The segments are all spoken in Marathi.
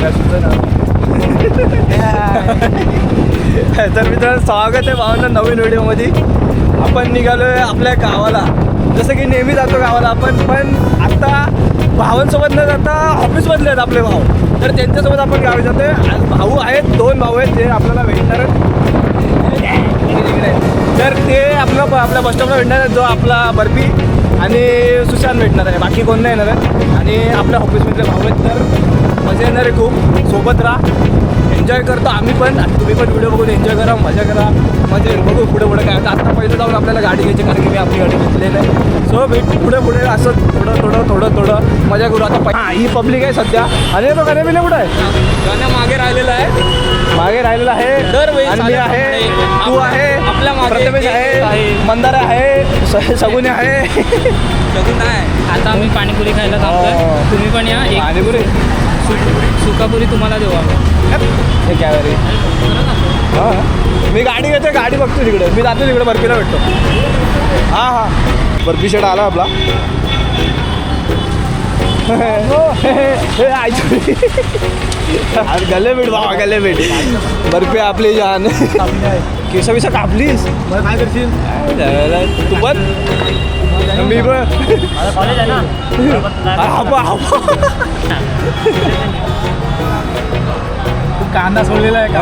काय सुचना. तर मित्रांनो स्वागत आहे भावांना नवीन व्हिडिओमध्ये. आपण निघालोय आपल्या गावाला, जसं की नेहमी जातो गावाला आपण, पण आता भावांसोबत न जाता ऑफिसमधले आहेत आपले भाऊ, तर त्यांच्यासोबत आपण गावी जातोय. आज भाऊ आहेत, 2 भाऊ आहेत जे आपल्याला भेटणार आहेत. तर ते आपल्या बसस्टॉपला भेटणार आहेत, जो आपला बर्फी आणि सुशांत भेटणार आहे, बाकी कोण नाही येणार आहे. आणि आपल्या ऑफिसमधले भाऊ आहेत, तर मजा येणार आहे खूप. सोबत राहा, एन्जॉय करतो आम्ही पण, आणि तुम्ही पण व्हिडिओ बघून एन्जॉय करा, मजा करा. मजा येईल, बघू पुढे पुढे काय. आता पहिलं जाऊन आपल्याला गाडी घ्यायची, कारण की मी आपली गाडी घेतलेली आहे. सो भेट पुढे असं थोडं मजा करू. आता ही पब्लिक आहे सध्या. आणि तो गाणे बिले कुठं आहे? गाण्या मागे राहिलेला आहे दरवेळी. आणि मी आहे, तू आहे, आपल्या मागे प्रथमेश आहे, मंदार आहे, सगुने आहे. सगून आहे. आता आम्ही पाणीपुरी खायला थांबतोय, तुम्ही पण या. एक पाणीपुरी सुकापुरी तुम्हाला देऊ आम्ही. हे काय रे? हां, मी गाडी घेतो, गाडी बघतो तिकडे, मी जातो तिकडे बर्फीला भेटतो. हां बर्फी शेट आला आपला. अरे गले भेट बाबा, गले भेट. बर्फी आपली जान. केसा कापलीस, काय करशील तू पण? मी पण कॉलेज आहे ना. तू कांदा सोडलेला आहे का?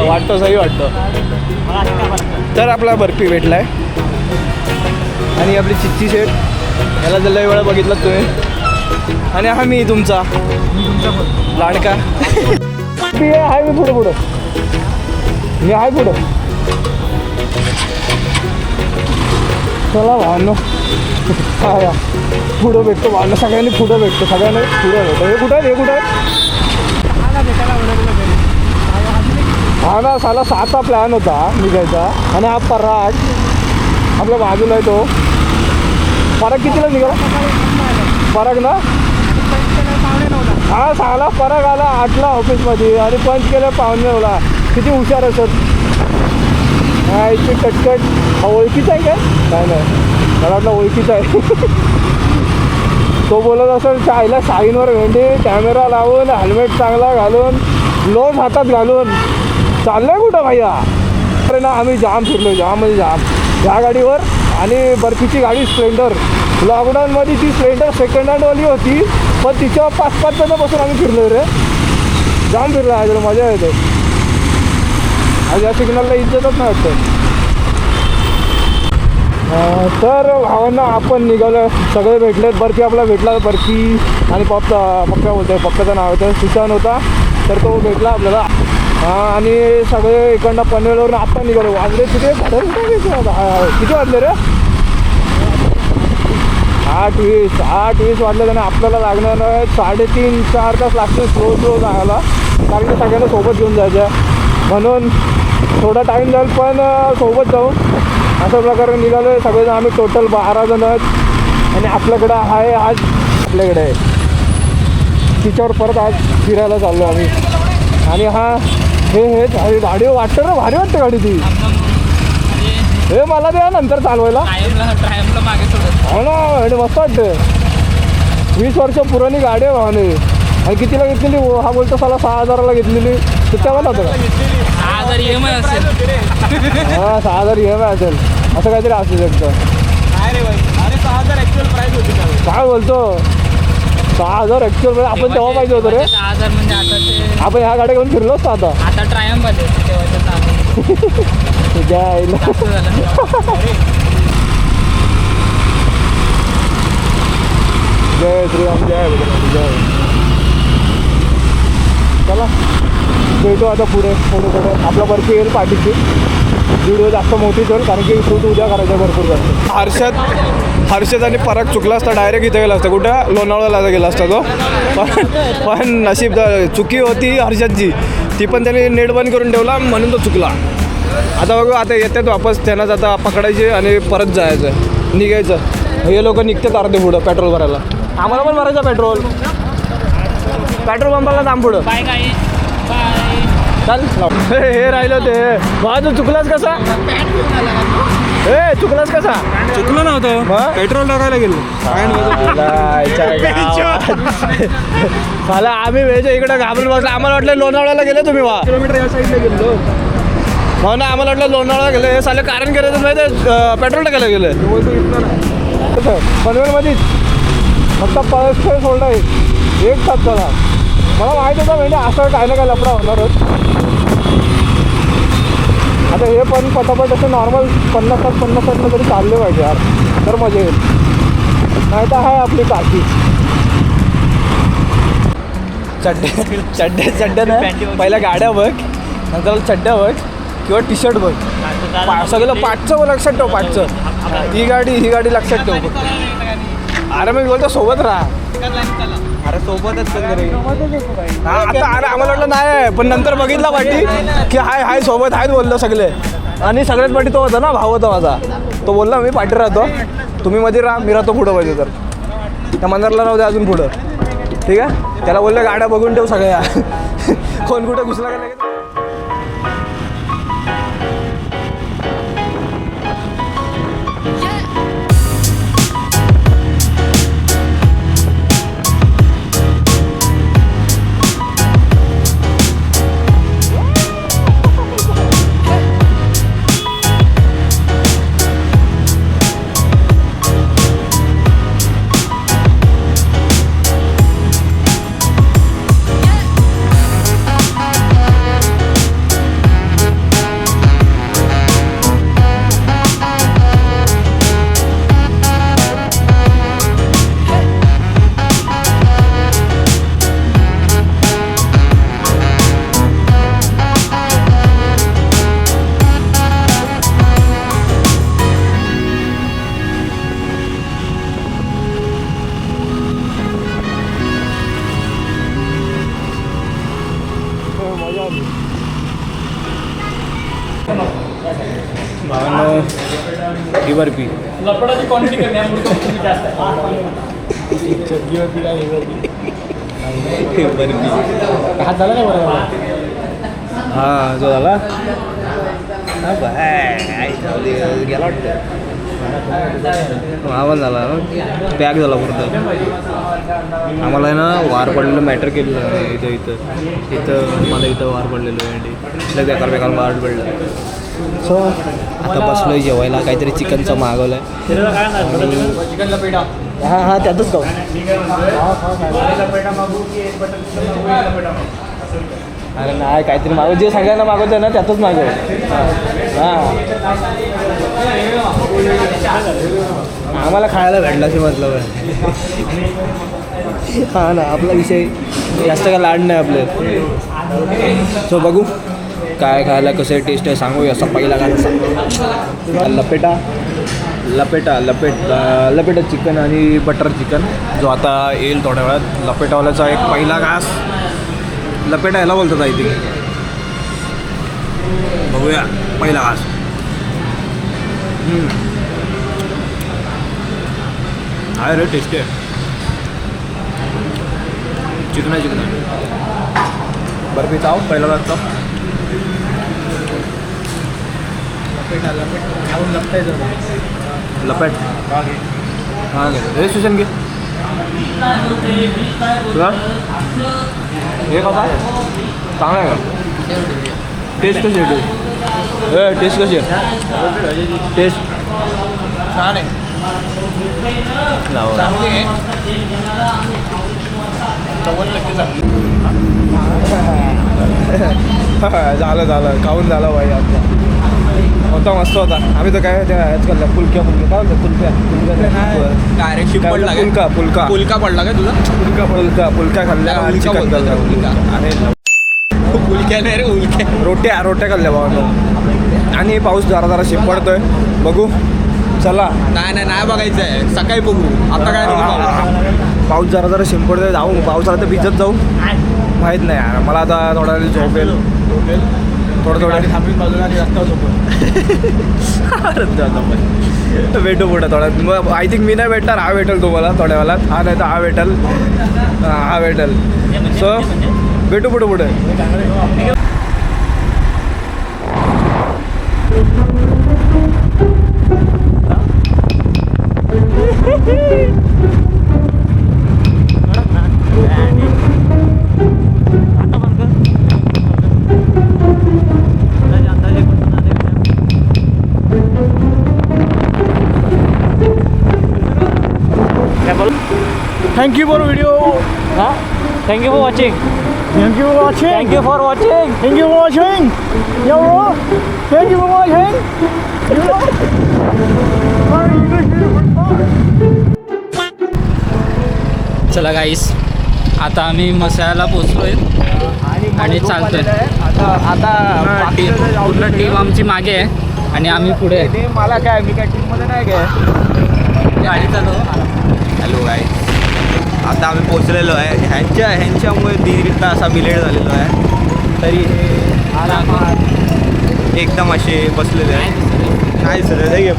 वाटतं, सही वाटतं. तर आपला बर्फी भेटलाय आणि आपली चिच्ची शेट, याला जर लय वेळा बघितलं तुम्ही. आणि हा मी तुमचा लाडका. मी आहे, मी पुढं मी आहे पुढं. चला भावनो, हा पुढं भेटतो भावनो, सगळ्यांनी पुढं भेटतो, सगळ्यांनी पुढं भेटतो. हे कुठं आहे? हा ना, साला 7चा प्लॅन होता निघायचा, आणि हा पराग आपल्या बाजूला आहे. तो पराग कितीला निघाला? पराग ना, हा साला पराग आला 8ला ऑफिसमध्ये, आणि पंच केलं 9:15. किती हुशार असत. हा इथे कटकट. हा ओळखीचा आहे काय नाही, मला वाटलं ओळखीचा आहे. तो बोलत असेल चायला साईनवर भेंडी, कॅमेरा लावून, हेल्मेट चांगला घालून, ग्लोव्ज हातात घालून चाललंय कुठं भैया? अरे ना, आम्ही जाम फिरलो, जाम म्हणजे जाम ह्या गाडीवर. आणि बर्फीची गाडी स्प्लेंडर, लॉकडाऊनमध्ये ती स्प्लेंडर सेकंड हँडवाली होती, पण तिच्यावर 5-5 जणांपासून आम्ही फिरलो रे. जाम फिरला आहे, मजा येते. आज या सिग्नलला इज्जतच नाही वाटतं. तर भावांना आपण निघालो, सगळे भेटलेत. बर्फी आपला भेटला, बर्फी आणि पप्पा बोलतोय, पप्पाचं नाव होतं सुशांत होता, तर तो भेटला आपल्याला. आणि सगळे इकडनं पनवेलवरून आपण निघालो. वाजले तिथे किती वाजले रे? 8:20 वाजले. आणि आपल्याला लागणार 3.5-4 तास लागतील स्लो जायला, कारण की सगळ्यांना सोबत घेऊन जायचं, म्हणून थोडा टाईम जाईल, पण सोबत जाऊ अशा प्रकारे निघालो आहे. सगळेजण आम्ही टोटल 12 जण आहेत. आणि आपल्याकडं आहे, आज आपल्याकडे आहे तिच्यावर परत आज फिरायला चाललो आम्ही. आणि हा हे गाडी वाटतं ना, भारी वाटतं गाडी ती. हे मला द्या नंतर चालवायला. हो ना, हे मस्त वाटतं. 20 वर्ष पुराणी गाडी आहे भावाने. आणि कितीला घेतलेली? हा बोलतो साला 6,000ला घेतलेली. तुझ्या मला होतं का? 6,000 EMI असेल. हां, 6,000 EMI असेल, असं काहीतरी असू शकतं. अरे 6,000 ॲक्च्युअल प्राईस होती. काय बोलतो? 6,000 ॲक्च्युअल प्राईस? आपण तेव्हा पाहिजे होतं रे. 6,000 म्हणजे आता ते, आपण ह्या गाड्या घेऊन फिरलो असतो आता ट्रायम्फ आले तेव्हाच्या 6,000. तुझ्या आईला. जास्त झालं. जय श्रीराम, जय जय. चला भेटू आता पुढे थोडं. आपला बर्फी येईल पाठीची. व्हिडिओ जास्त मोठी होईल, कारण की शूट उद्या करायचं भरपूर जास्त. हर्षद आणि पराग चुकला असता, डायरेक्ट इथं गेला असता, कुठं लोणावळ्याला गेला असता तो. पण नशीब चुकी होती हर्षदची, ती पण त्याने नेट बंद करून ठेवला, म्हणून तो चुकला. आता बघू, आता येतात वापस, त्यांनाच आता पकडायचे आणि परत जायचं, निघायचं. हे लोक निघतात अर्धे पुढं पेट्रोल भरायला. आम्हाला पण भरायचं पेट्रोल पंपाला थांब पुढं. बाय काय बाय. चल हे राहिलं ते. तू चुकलास कसा? ए चुकलास कसा चुकलो नव्हतं मग? पेट्रोल टाकायला गेलो मला आम्ही वेळच्या इकडे घाबरून बसलो आम्हाला वाटलं लोणावळ्याला गेले तुम्ही वा किलोमीटर या साईडला गेलो हो ना आम्हाला वाटलं लोणावळ्याला गेले हे साले कारण करायचं माहिती आहे पेट्रोल टाकायला गेले पनवेलमध्येच फक्त पळस सोल्ड आहे एक तास चला मला माहिती होतं म्हणजे असं काय ना काय लफडा होणारच आता हे पण पटापट असं नॉर्मल 50-60 तरी चालले पाहिजे यार तर मजा येईल नाही तर आहे आपली काकी चड्ड्या नाही पहिल्या गाड्या बघ नंतर चड्ड्या बघ किंवा टी शर्ट बघ सगळं पाठचं लक्षात ठेव पाठचं ही गाडी लक्षात ठेव बघ अरे मी बोलतो सोबत राहा अरे सोबतच आता अरे आम्हाला वाटलं नाही पण नंतर बघितला पाठी की हाय सोबत आहेत बोललो सगळे आणि सगळ्यात पाठी तो होता ना भाव होता माझा तो बोलला मी पाठी राहतो तुम्ही मध्ये राहा मी राहतो पुढं पाहिजे तर त्या मंदिरला नव्हते अजून पुढं ठीक आहे त्याला बोललं गाड्या बघून ठेव सगळ्या कोण कुठं घुसला का लगेच बर्फी लपडाची क्वांटिटी कमी आहे म्हणून जास्त हात झाला ना बरोबर हां जो झाला गेला वाटतं आवाज झाला पॅक झाला पूर्ण आम्हाला आहे ना वार पडलेलं मॅटर केलेलं आहे इथं मला इथं वार पडलेलं आहे बेकार वार पडलं सो आता बसलोय जेवायला काहीतरी चिकनचं मागवलं आहे चिकन लपेटा हां त्यातच जाऊ अरे नाही काहीतरी मागव जे सगळ्यांना मागवतं ना त्यातच मागव हां आम्हाला खायला भेटला असे मतलब हां ना आपला विषय जास्त काय लाड नाही आपले सो बघू काय खायला कसं टेस्ट आहे सांगू असं पहिला काय लपेटा चिकन आणि बटर चिकन जो आता येईल थोड्या वेळात लपेटावाल्याचा एक पहिला घास लपेटा याला बोलतात आय थिंक बघूया पहिला घास आहे रे टेस्टी आहे चिकन आहे बर्फी चाव पहिला घास चाव लपेट हां घे स्टेशन घे तुला हे कसा चांगला आहे का टेस्ट कशी आहे टेस्ट कशी आहे टेस्ट छान आहे झालं खाऊन झालं भाई आता होता मस्त होता आम्ही तर काय त्या ह्याच खाल्ल्या फुलक्या काय म्हणतात पुलका पडला काय तुझा फुलक्या खाल्ल्या आणि चिकन खाल्लं अरे पुलक्या नाही रे उलक्या रोट्या खाल्ल्या बाबा आणि पाऊस जरा शिंपडतोय बघू चला नाही बघायचं आहे सकाळी बघू आता काय पाऊस जरा शिंपडतोय जाऊ पावसाला तर भिजत जाऊ माहीत नाही यार मला आता थोडा झोपेल थोडं थांबून बाजूला आणि रस्ता भेटू पुढं थोडा मग आय थिंक मी नाही भेटणार हा भेटेल तुम्हाला थोड्या वेळात हा नाही तर हा भेटेल सो भेटू पुढे thank you for video. Thank you for watching. Thank you for watching. Thank you for watching. Thank you for watching. Thank you for watching. चला गाईस, आता आम्ही मसाला पोचलोय आणि चालतोय. आता बाकी पूर्ण टीम आमची मागे आहे आणि आम्ही पुढे आहे. मला काय, मी काय टीममध्ये नाही काय. गाडी चालू. हॅलो गाईज, आता आम्ही पोचलेलो आहे. ह्यांच्यामुळे 1.5 तास असा लेट झालेलो आहे. तरी हे एकदम असे बसलेले आहे. नाही सर हे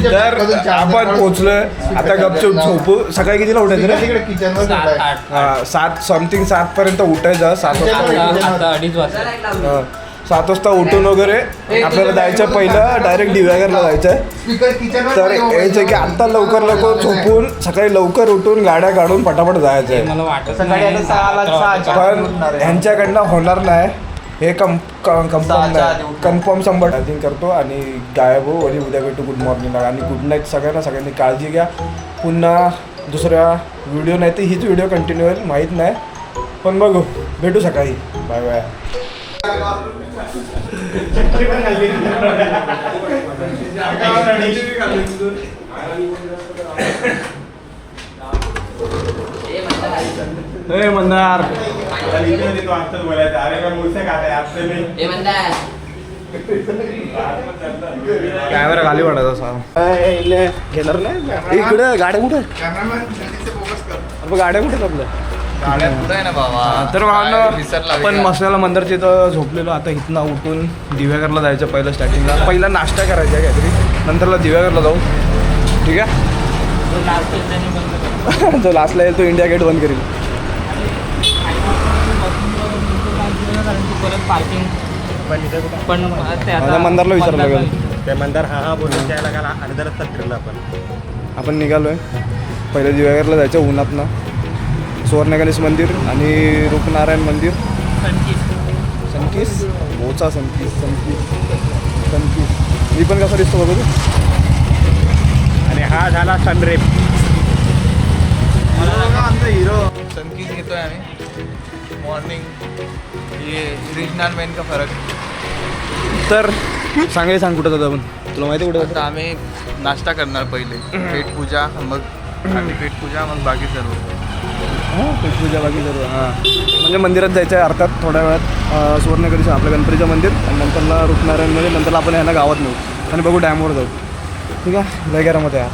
तर आपण पोचलोय. आता गपचूप झोपू. सकाळी कितीला उठायचं रे? 7 समथिंग 7 पर्यंत उठायचं. 7 वाजता आता 2:30 वाजता. 7 वाजता उठून वगैरे आपल्याला जायचं. पहिलं डायरेक्ट दिव्यागरला जायचं आहे. तर यायचं की आत्ता लवकर लवकर झोपून सकाळी लवकर उठून गाड्या काढून पटापट जायचं आहे. मला वाटत सकाळी आता 6 पण ह्यांच्याकडनं होणार नाही हे. कन्फर्म 100% करतो आणि गायब हो. आणि उद्या भेटू. गुड मॉर्निंग आणि गुड नाईट सगळ्यांनी काळजी घ्या. पुन्हा दुसऱ्या व्हिडिओ नाही तर हीच व्हिडिओ कंटिन्यू होईल माहीत नाही, पण बघू भेटू सकाळी. Bye bye. मंदार कॅमेरा खाली पडायचा असा. घेणार नाही इकडे. गाड्या कुठे गाड्या कुठे आपल्या? तर आपण मसाला मंदिरच्या इथं झोपलेलो. आता इथनं उठून दिव्यागरला जायचं. पहिलं स्टार्टिंगला पहिला नाश्ता करायचा काहीतरी, नंतरला दिव्यागरला जाऊ. ठीक आहे. जो लास्टला येईल तो इंडिया गेट बंद करेल. पण आता मंदारला विचारायला लागेल. ते मंदार हा बोलून द्यायला लागला. अर्धा रस्ता फिरला आपण निघालोय. पहिलं दिव्यागरला जायचं उन्हातनं. सुवर्णगणेश मंदिर आणि रूपनारायण मंदिर. सनकीस बोचा सनकीस. मी पण कसा दिसतो बघू. आणि हा झाला सनरेप. आमचा हिरो सनकीस घेतोय आम्ही. मॉर्निंग ये रिजनल मेन का फरक. तर सांग कुठं जातो आपण. तुला माहिती कुठं आता आम्ही नाश्ता करणार पहिले. पेटपूजा, मग पेटपूजा, मग बाकी सर्व. पेटपूजा बाकी सर्व. हां म्हणजे मंदिरात जायचं आहे अर्थात थोड्या वेळात. सुवर्णगणेश आपल्या गणपतीचं मंदिर आणि नंतरला रूपनारायण मंदिर. नंतरला आपण यांना गावात नेऊ आणि बघू डॅमवर जाऊ. ठीक आहे. वगैरेमध्ये यार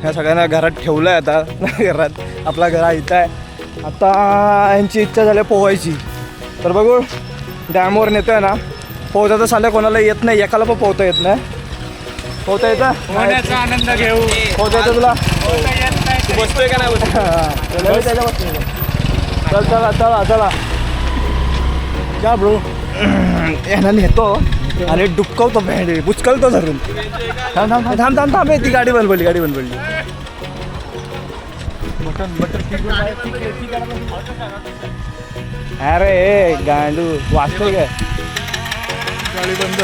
ह्या सगळ्यांना घरात ठेवलं आहे. आता घरात आपला घरा इथं आहे. आता यांची इच्छा झाली पोहायची. तर बघू डॅमवर नेतो आहे ना. पोहता तर साल्या कोणाला येत नाही. एकाला पण पोहता येत नाही. पोहता येतं. पोहण्याचा आनंद घेऊ. पोहता येतं तुला. बसतोय का नाही? चल चला चला चला क्या ब्रो. यांना नेतो आणि डुबकवतो भेंडी बुचकलतो धरून. थांब ती गाडी बंद पडली. अरे गांडू वाचतो काय. गाडी बंद.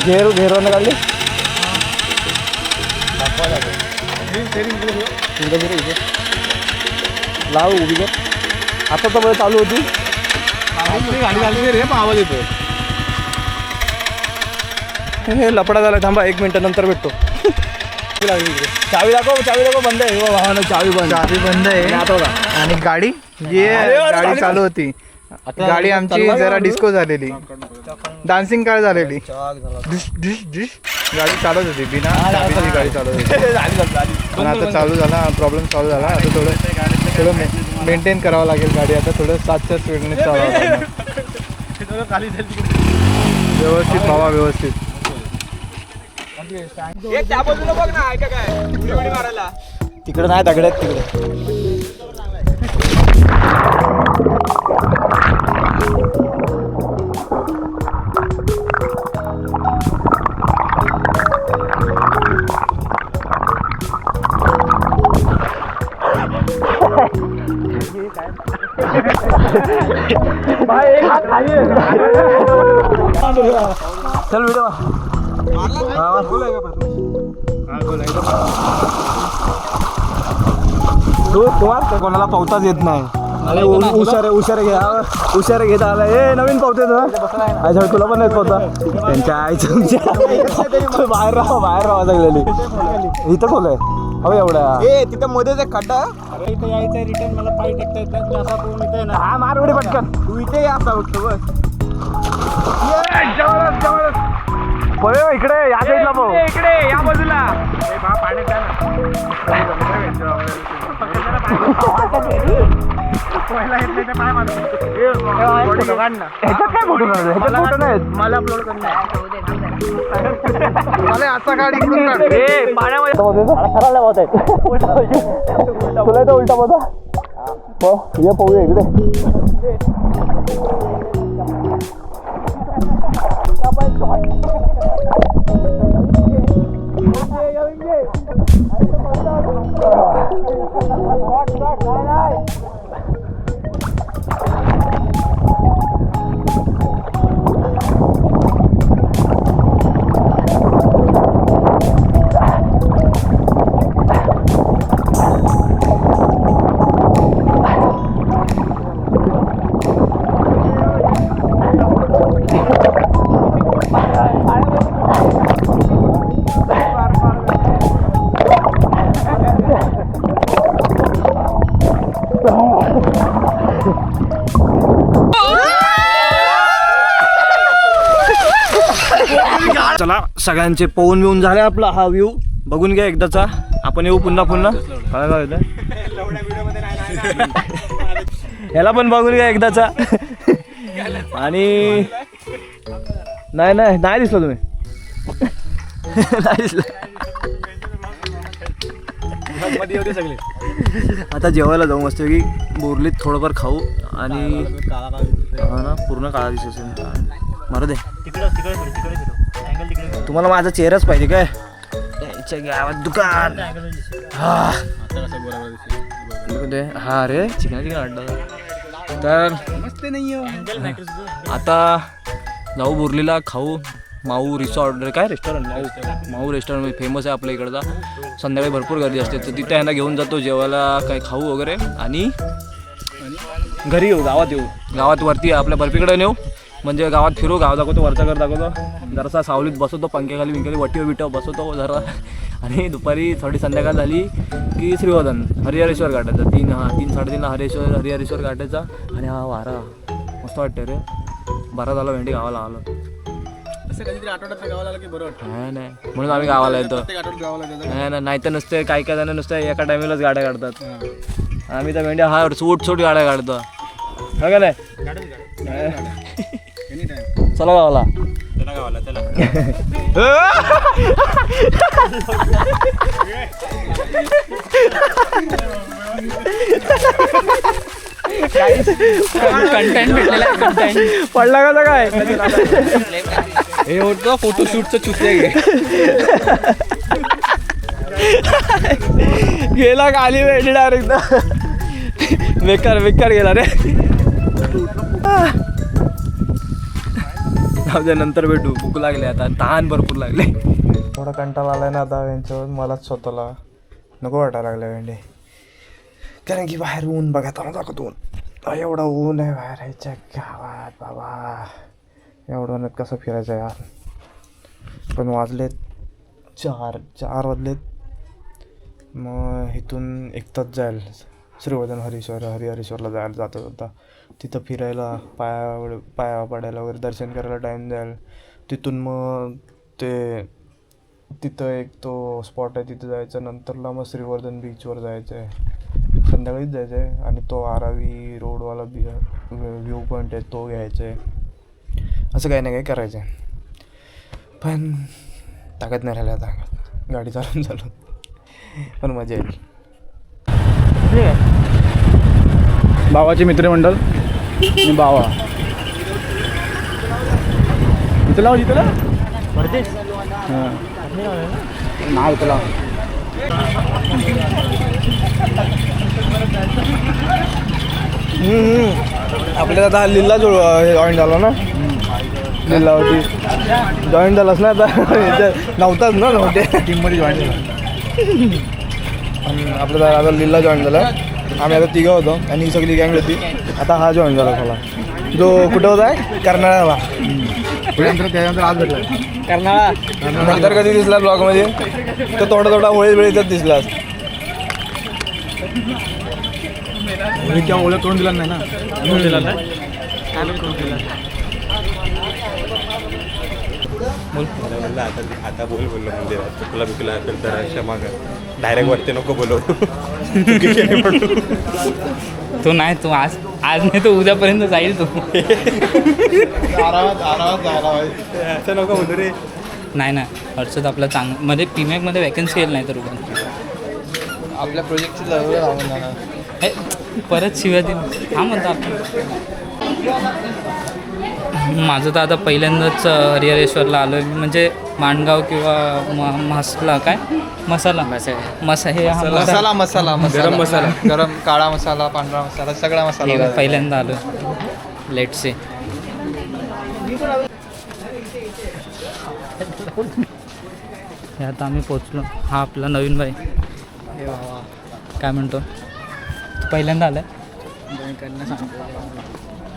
घेरवरनं काढली. लाव उभी कर. आता तर बरं चालू होती गाडी चालू रे. आवाज येतो. हे लपडा झाला. थांबा 1 मिनिट नंतर भेटतो. चावी दाखव बंद आहे. भावानं चावी बंद आहे. आणि गाडी गाडी चालू होती. गाडी आमची जरा डिस्को झालेली, डान्सिंग काय झालेली, डिश डिश डिश गाडी चालत होती, बिना चाबीची गाडी चालत होती. पण आता चालू झाला, प्रॉब्लेम सॉल्व झाला. आता थोडं मेंटेन करावं लागेल गाडी. आता थोडं 7च्या स्पीडने चालवावं लागणार. व्यवस्थित भावा, व्यवस्थित. तिकडे नाही दगड्यात तिकडे. चल व्हिडिओ तू तुम्हाला कोणाला पावताच येत नाही. आणि उशारे घेता आला. ए नवीन पावते अच्छा तुला पण नाही पावता. त्यांच्या आईच्या बाहेर राहा सगळ्यांनी. इथं खोल आहे हो एवढा. ए तिथं मध्येच एक खड्डा. इथं यायचं रिटर्न मला पाय टेकता येत नाही. असा तू इथे ना हा मार उडी पटकन. तू इथे या असा उठतो बस. इकडे या साईडला भाऊ. इकडे या बाजूला मला अपलोड असा गाडी तुला तर उलटा बघा. ये पाहूया इकडे. चला सगळ्यांचे पोहून बिवून झाले. आपला हा व्ह्यू बघून घ्या एकदाचा. आपण येऊ पुन्हा ह्याला पण बघून घ्या एकदाचा. आणि नाही दिसलं तुम्ही. नाही दिसलं. आता जेवायला जाऊ मस्त की बोरलीत थोडंफार खाऊ. आणि हा ना पूर्ण काळा दिसत मारू दे. तुम्हाला माझा चेहराच पाहिजे काय. गावात दुकान हा रे चिकन अड्डा. तर आता जाऊ बोरलीला खाऊ. माऊ रिसॉर्ट काय रेस्टॉरंट माऊ रेस्टॉरंट फेमस आहे आपल्या इकडचा. संध्याकाळी भरपूर गर्दी असते तर तिथे यांना घेऊन जातो जेवायला काही खाऊ वगैरे. आणि घरी येऊ गावात येऊ. गावात वरती आपल्या बर्फीकडे नेऊ म्हणजे गावात फिरू. गाव दाखवतो वरचा घर दाखवतो. जरासा सावलीत बसवतो पंख्याखाली विंखाली वटीवर बसवतो जरा. आणि दुपारी थोडी संध्याकाळ झाली की श्रीवर्धन हरिहरेश्वर घाटायचा. 3-3:30ला हरिहरेश्वर घाटायचा. आणि हा वारा मस्त वाटतं रे. बरा झाला भेंडी गावाला आलो. नाही म्हणून आम्ही गावाला येतो. नाही तर नुसते काही जण नुसतं एका टायमिंगलाच गाड्या काढतात. आम्ही तर भेंड्या हा सूट गाड्या काढतो का नाही. चला गावाला. कंटेंट भेटलेला आहे. कंटेंट पडला का काय. हे होतं फोटोशूटचं चुकले गेला खाली भेटली डायरेक्ट. बेकार गेला रे. नंतर भेटू. भूक लागली आता. तहान भरपूर लागले. थोडा कंटाळा आलाय ना आता यांच्यावर. मलाच स्वतःला नको वाटायला लागलं भेंडे. कारण की बाहेर ऊन बघा आता दाखवतो ऊन. एवढा ऊन आहे बाहेर यायच्या गावात बाबा. एवढं कसं फिरायचं यार. पण वाजलेत 4 वाजलेत. मग इथून 1 तास जाईल श्रीवर्धन हरिहरेश्वरला जायला जात होता. तिथं फिरायला पाया पडायला वगैरे दर्शन करायला टाईम द्याल. तिथून मग ते तिथं एक तो स्पॉट आहे तिथं जायचं. नंतरला मग श्रीवर्धन बीचवर जायचं आहे, संध्याकाळीच जायचं आहे. आणि तो आरावी रोडवाला व्ह्यू पॉईंट आहे तो घ्यायचा आहे. असं काही ना काही करायचं आहे, पण ताकद नाही राहिल्या आता गाडी चालून पण मजा येईल. भावाचे मित्रमंडळ आणि भावा इथं लाव इथं लाव नाही इथं लाव. आपल्याला आता लिल्ला जॉईन झाला ना, लिल्लावरती जॉईन झालास ना आता. नव्हताच ना नव्हते टीममध्ये जॉईन झाला. आपल्याला आता लिल्ला जॉईन झाला. आम्ही आता तिघं होतो आणि ही सगळी गँग होती. आता हा जॉईन झाला मला, जो कुठं होता आहे कर्नाळ्याला. त्याच्यानंतर आज भेटला कर्नाळा. नंतर कधी दिसला ब्लॉगमध्ये तो थोडा होळी वेळीतच दिसलास. मी तेव्हा ओळख करून दिला नाही ना. दिला नाही. आता बोललो मंदिरात चुकला बिकला असेल तर क्षमा कर. डायरेक्ट वरती नको बोलव. तू नाही, तू आज नाही तो उद्यापर्यंत जाईल तू. आरामात जायला पाहिजे. असं नको बोलू रे. नाही ना हर्षद आपला मध्ये पीमॅकमध्ये वॅकन्सी येईल नाही तर उद्या आपल्या प्रोजेक्टची जरूर हे परत शिव्या दिन हा म्हणतो आपण. माझं तर आता पहिल्यांदाच हरिहरेश्वरला आलो आहे, म्हणजे माणगाव किंवा मसाला काय मसाला हे हा मसाला गरम मसाला, गरम काळा मसाला, पांढरा मसाला, सगळा मसाला हे पहिल्यांदा आलो. लेट से हे आता आम्ही पोचलो. हा आपला नवीन बाई काय म्हणतो, तू पहिल्यांदा आलाय.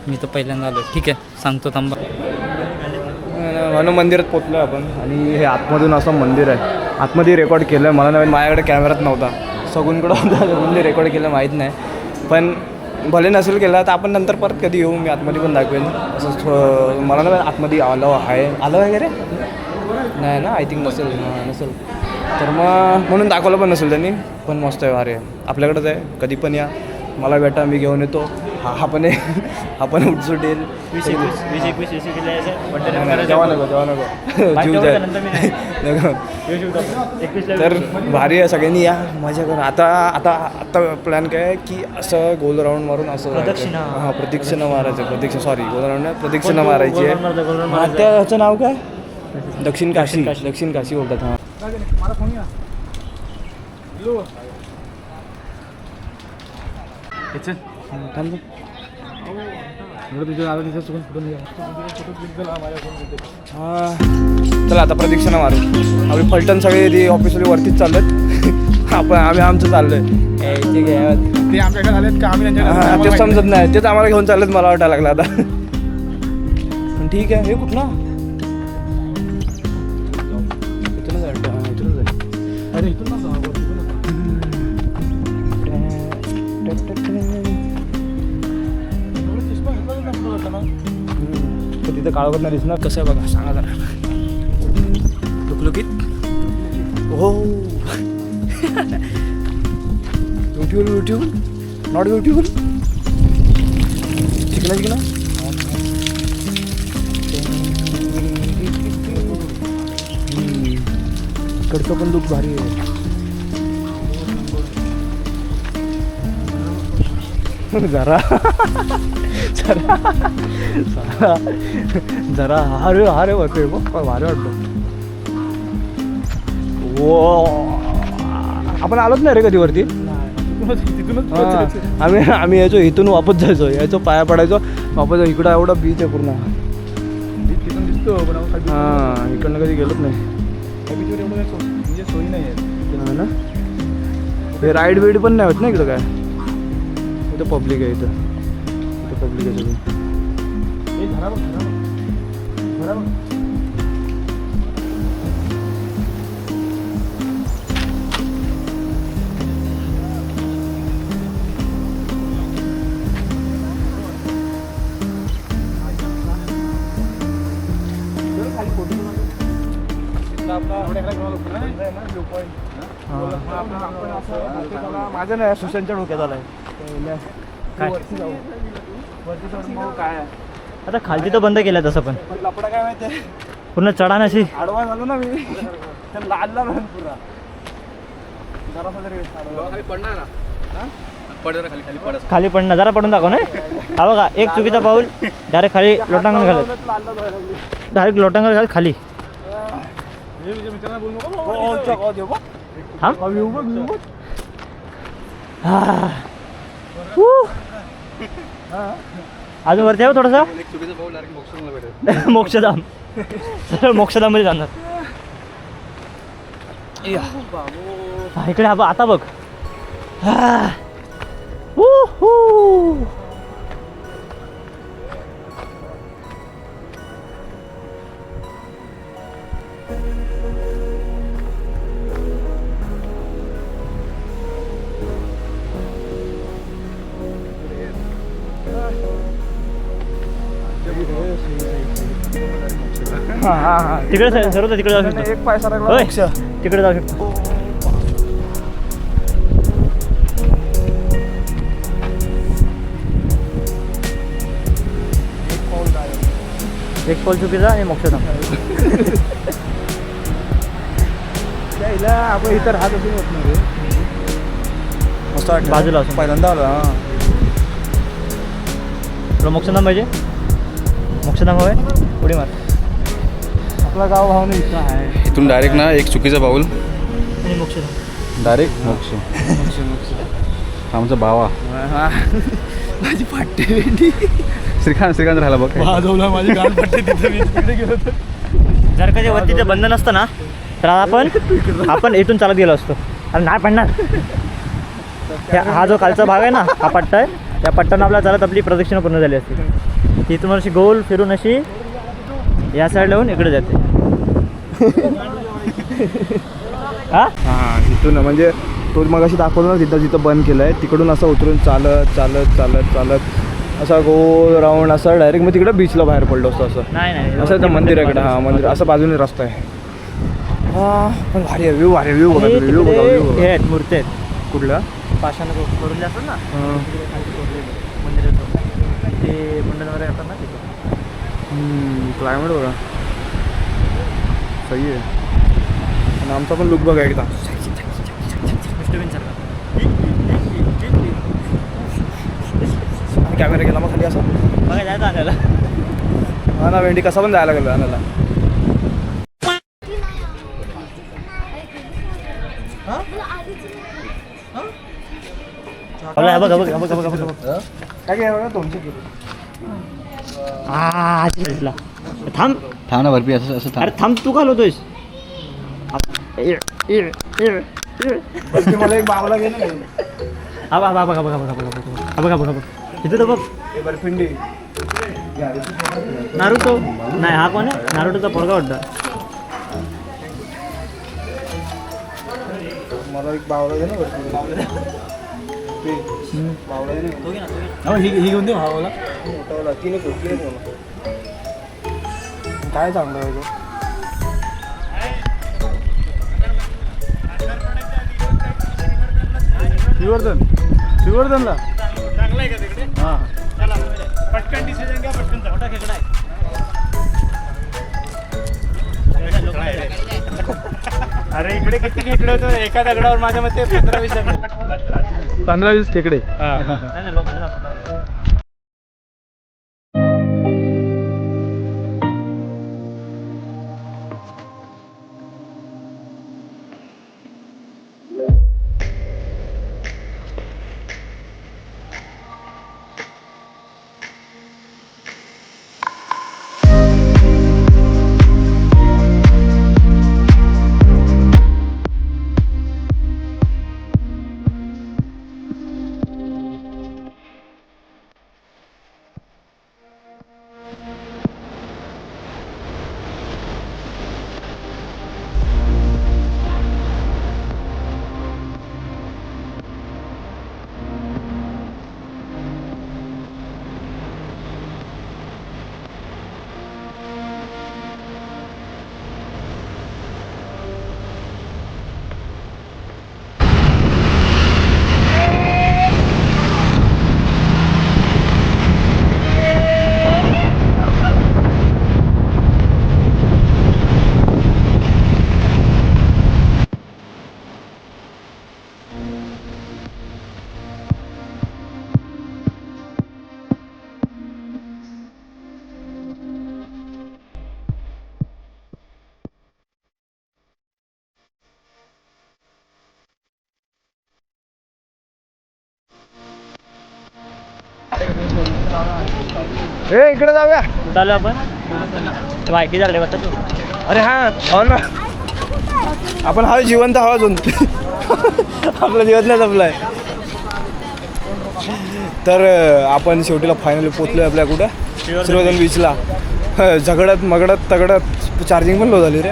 मी तर पहिल्यांदा आलो. ठीक आहे सांगतो थांबा. म्हणून मंदिरात पोचलो आपण. आणि हे आतमधून असं मंदिर आहे. आतमध्ये रेकॉर्ड केलं आहे मला नवीन, माझ्याकडे कॅमेराच नव्हता. सगूनकडं होता, सगूनने रेकॉर्ड केलं माहीत नाही. पण भले नसेल केलं तर आपण नंतर परत कधी येऊ, मी आतमध्ये पण दाखवेन. असं मला ना आतमध्ये आलं आहे वगैरे नाही ना, आय थिंक नसेल तर मग म्हणून दाखवलं पण नसेल त्यांनी. पण मस्त आहे, भारी आहे, आपल्याकडेच आहे. कधी पण या, मला भेटा, मी घेऊन येतो. हा पण आहे, हा पण उठसूट येईल. जेव्हा नको जीव जाय नको. तर भारी आहे, सगळ्यांनी या, मजा करा. आता प्लॅन काय आहे की असं गोल राऊंड मारून असं प्रदक्षिणा मारायचं. गोल राऊंड नाही, प्रदक्षिणा मारायची आहे. त्याचं नाव काय, दक्षिण काशी बोलतात. हां थांब. चला आता प्रदक्षिणा मारू. आपली फलटण सगळे ती ऑफिसवाली वरतीच चाललेत. आम्ही आमचं चाललोय. ते आमच्याकडे आलेत का आम्ही त्यांच्या तेच समजत नाही, तेच आम्हाला घेऊन चाललेत. मला वाटायला लागलं आता. पण ठीक आहे. हे कुठं ना अरे इथून ना तिथं काळवत नाही दिसणार. कसं आहे बघा, सांगा जरा. लुकलुकीत हो. Beautiful not beautiful. चिकना इकडचं पण लुक भारी आहे. जरा हारे होते बघ, भारी वाटतं. वो आपण आलोच नाही रे कधी वरती. आम्ही यायचो इथून वापस जायचो, पाया पडायचो वापस. इकडं एवढा बीच आहे पूर्ण. हां इकडनं कधी गेलोच नाही. म्हणजे सोयी नाही आहे ना. हे राईड बीड पण नाही होत ना इकडं. काय इथं पब्लिक आहे, इथं पब्लिक आहे सगळी. माझं नाही सुशांतच्या डोक्यात आलाय काय? वरती जाऊ वरती जाऊन मग काय आहे? आता खालती तर बंद केलं तसं पण पण लपडा काय माहिती पूर्ण चढाण अशी आडवा झालो ना मी तर लादला राहून पुरा जरासा तरी आडवा. खाली पडणं जरा पडून दाखव ना हा बघा एक चुकीचा पाऊल डायरेक्ट खाली लोटांगण घालत लादला जायला लागली. डायरेक्ट लोटांगण घालत खाली हा अजून वरती आहे हो थोडंसं मोक्षधाम सरळ मोक्षधाममध्ये जाणार हा, इकडे हा बघ, आता बघ हा. हू. तिकडे सर्व तिकडे जाऊ शकतो एक पाय सरकला होय मोक्ष. तिकडे जाऊ शकतो एक पाऊल चुकीचा आणि मोक्षधाम त्याला आपण इतर राहत असून होत नाही मस्त वाटलं बाजूला असून. पहिल्यांदा आला तुला मोक्षधाम पाहिजे मोक्षधाम हवंय उडी मार आपला गाव भावना इथं आहे इथून डायरेक्ट ना एक चुकीचा पाऊल आणि मोक्षधाम डायरेक्ट मोक्ष आमचा भावा माझी फाटे भेंडी श्रीकांत राहिला बघ वाजवला माझी गाण फाटे तिथे मी तिकडे गेलो होतो जर कधी वरती ते बंद नसतं ना तर आपण इथून चालत गेलो असतो अरे नाही पडणार हा जो खालचा भाग आहे ना हा पट्टा आहे त्या पट्ट्यानं आपल्याला चालत आपली प्रदक्षिणा पूर्ण झाली असते तिथून अशी गोल फिरून अशी या साईडला येऊन इकडे जाते हा हां तिथून म्हणजे तो मग अशी दाखवतो ना तिथं जिथं बंद केलं आहे तिकडून असं उतरून चालत चालत चालत चालत असा गोल राऊंड असं डायरेक्ट मग तिकडे बीचला बाहेर पडलो असतो असं नाही असं त्या मंदिराकडे हां मंदिर असं बाजूने रस्ता आहे हां पण भारी आहे व्ह्यू भारी व्ह्यू बघा आणि व्ह्यू तिकडे बघा व्ह्यू हे आहेत मूर्ती आहेत कुठला पाषाण करून जे असतात ना हां मंदिरात ते मुंडन वगैरे करतात ना तिथे क्लायमेट बघा सही आहे आणि आमचा पण लुक बघा एकदा कॅमेरा गेला मग खाली असा बघा जायचं आणायला हा ना भेंडी कसा पण जायला गेलो आणायला बघा बघा बघा बघा बघा बघा बघा काय काय बघा तुमचे दिसला थांब थांब ना भरपी असं असं अरे थांब तू का होतोयस मला एक बावला घे ना हा बघा बघा बघा बघा बघा बघा हा बघा बघा बघा इथे तर बघ बर्फिंडी नारुतो नाही हा कोण आहे नारुतोचा पोरगा वाटतं मला एक बावला घे ना बर्फिंडी बावला घे ना ही घेऊन दे भावाला मोठावाला तीन काय चांगलं आहे गं? श्रीवर्धनला हां पटकन डिसिजन घ्या पटकन जा मोठा खेकडा आहे अरे इकडे किती खेकडे होतं एका दगडावर माझ्या मते 15-20 खेकडे ए इकडे जाऊया. कुठं आलो आपण माहिती झाले वाटतं तू. अरे हा हो ना, आपण हा जिवंत हवा अजून आपला दिवस नाही संपलाय. तर आपण शेवटीला फायनली पोचलोय आपल्या कुठं श्रीवर्धन बीचला. झगडत मगडत तगडत चार्जिंग पण लो झाली रे.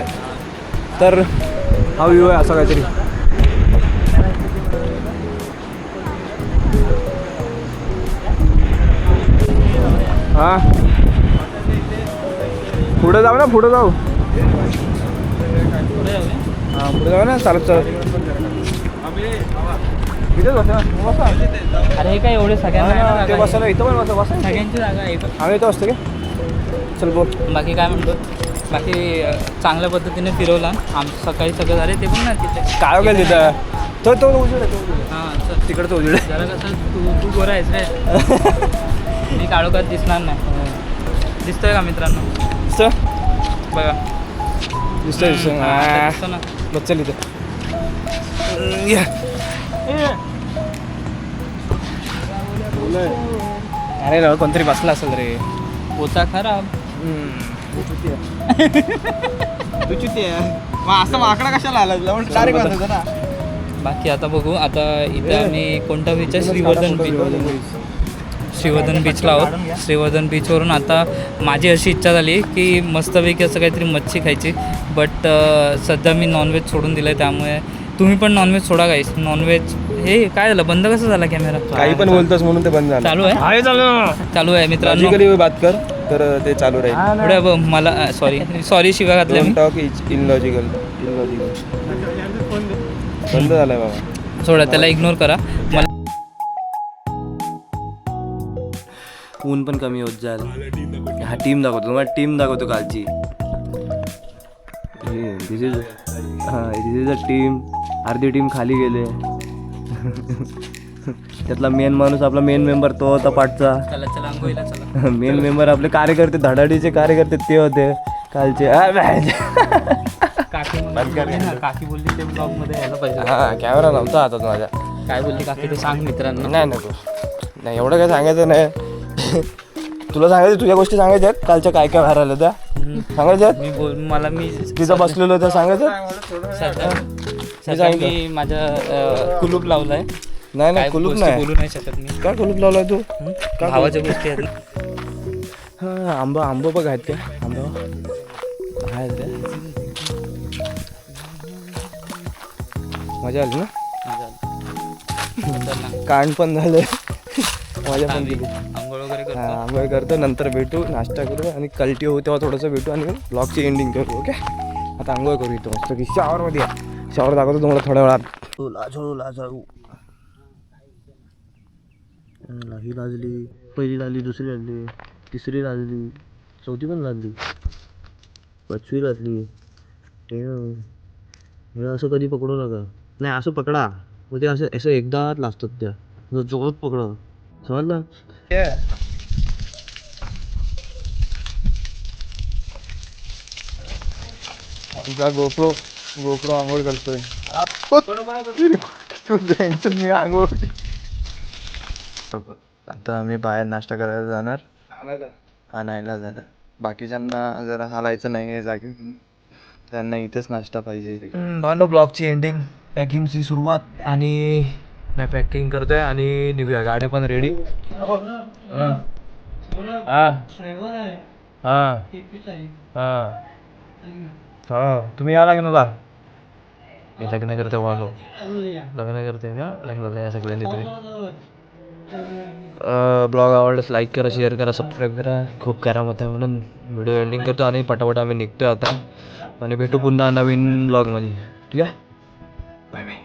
तर हा व्ह्यू आहे असा काहीतरी. हां पुढे जाऊ ना, पुढे जाऊ. हां पुढे जाऊ ना, चालत चालत. इथेच बसा, बसा. अरे हे काय एवढे सगळ्यांना ते जागा आहे. बसायला इथं पण बसा बसा. सगळ्यांची जागा आहे इथं. आम्ही इथं असतो का. चल बोल. बाकी काय म्हणतो, बाकी चांगल्या पद्धतीने फिरवला आमचं. सकाळी सगळं झाले ते पण ना तिथे काय काय तिथं तो उजेड आहे, तो उजेड आहे. हां चल. तिकडचं उजेड आहे. जरा कसं तू गोरा आहेस रे. मी काळोखात दिसणार नाही. दिसतोय का मित्रांनो? दिसतं बघा दिसतंय दिसतं. हां, दिसतो ना. बस चल इथं. या. अरे ना कोणतरी बसला असेल रे. पोचा खराब. तू चुती आहे. मग असं माकडा कशाला आला डायरेक्ट बसायचं ना. बाकी आता बघू. आता इथे आम्ही कोणता बीच आहे? श्रीवर्धन बीच. श्रीवर्धन बीचला आहोत. श्रीवर्धन बीचवरून आता माझी अशी इच्छा झाली की मस्तपैकी असं काहीतरी मच्छी खायची. बट सध्या मी नॉनव्हेज सोडून दिलं आहे, त्यामुळे तुम्ही पण नॉनव्हेज सोडा गाईस. नॉनव्हेज हे काय झालं, बंद कसं झाला कॅमेरा? काही पण बोलतोस म्हणून ते बंद झालं. चालू आहे, चालू आहे मित्रांनो. लॉजिकली बात कर तर ते चालू राहील. पुढे मला सॉरी शिवा घातल्या मी. टॉक इलॉजिकल बंद झालाय बाबा. सोडा त्याला, इग्नोर करा. मला ऊन पण कमी होत जाईल. हा टीम दाखवतो तुम्हाला, टीम दाखवतो कालची. दिस इज अ टीम. अर्धी टीम खाली गेले. त्यातला मेन माणूस आपला मेन मेंबर तो होता पाठचा. चला चला अंघोळीला चला. मेन मेंबर आपले कार्यकर्ते, धडाडीचे कार्यकर्ते ते होते कालचे. काकी बोलली ते ब्लॉग मध्ये यायला पाहिजे. हा कॅमेरा नव्हता हातात माझ्या. काय बोलली काकी ते सांग मित्रांनो. नाही नाही एवढं काय सांगायचं नाही. तुला सांगायचं, तुझ्या गोष्टी सांगायच्या आहेत कालच्या काय काय बाहेर आलं त्या सांगायच्या आहेत. मी तिथं बसलेलो त्या सांगायचं. सध्या मी माझ्या कुलूप लावलाय. नाही काय कुलूप गोष्टी नाही. बोलू नाही शकत मी. काय कुलूप लावलाय तू? भावाच्या गोष्टी आहेत. हा आंबा बघ आहेत त्या. आंबा आहेत त्या. मजा आली ना. कांड पण झालं. मजा पण केली. आंघोळ वगैरे करतो. आंघोळ करतो, नंतर भेटू, नाश्ता करू आणि कल्टी होऊ तेव्हा थोडंसं भेटू आणि ब्लॉगची एंडिंग करू. ओके आता आंघोळ करू इथं मस्त की शॉवरमध्ये या. शॉवर दाखवतो तुम्हाला थोड्या वेळात. लाजळू ही लाजली, पहिली लाजली, दुसरी लाजली, तिसरी लाजली, चौथी पण लाजली, पाचवी लाजली. हे असं कधी पकडू नका. नाही असं पकडा मग ते असं एकदा लाजतात त्या. जोरात पकडा, समजलं. तुझा गोप्रो आंघोळ करतोय. मी आंघोळ. आता आम्ही बाहेर नाश्ता करायला जाणार. आणायला जाणार. बाकीच्यांना जरा हालायचं नाही आहे जागी, त्यांना इथेच नाश्ता पाहिजे. भांडो ब्लॉगची एंडिंग, पॅकिंगची सुरुवात आणि मी पॅकिंग करतोय आणि निघूया. गाड्या पण रेडी. तुम्ही या लग्नाला. मी लग्न करते वालो, लग्न करते का लग्नाला या सगळ्यांनी. तुम्ही ब्लॉग आवडल्यास लाईक करा, शेअर करा, सबस्क्राईब करा. खूप करा मत आहे म्हणून व्हिडिओ एंडिंग करतो आणि पटापट आम्ही निघतोय आता आणि भेटू पुन्हा नवीन ब्लॉगमध्ये. ठीक आहे, बाय बाय.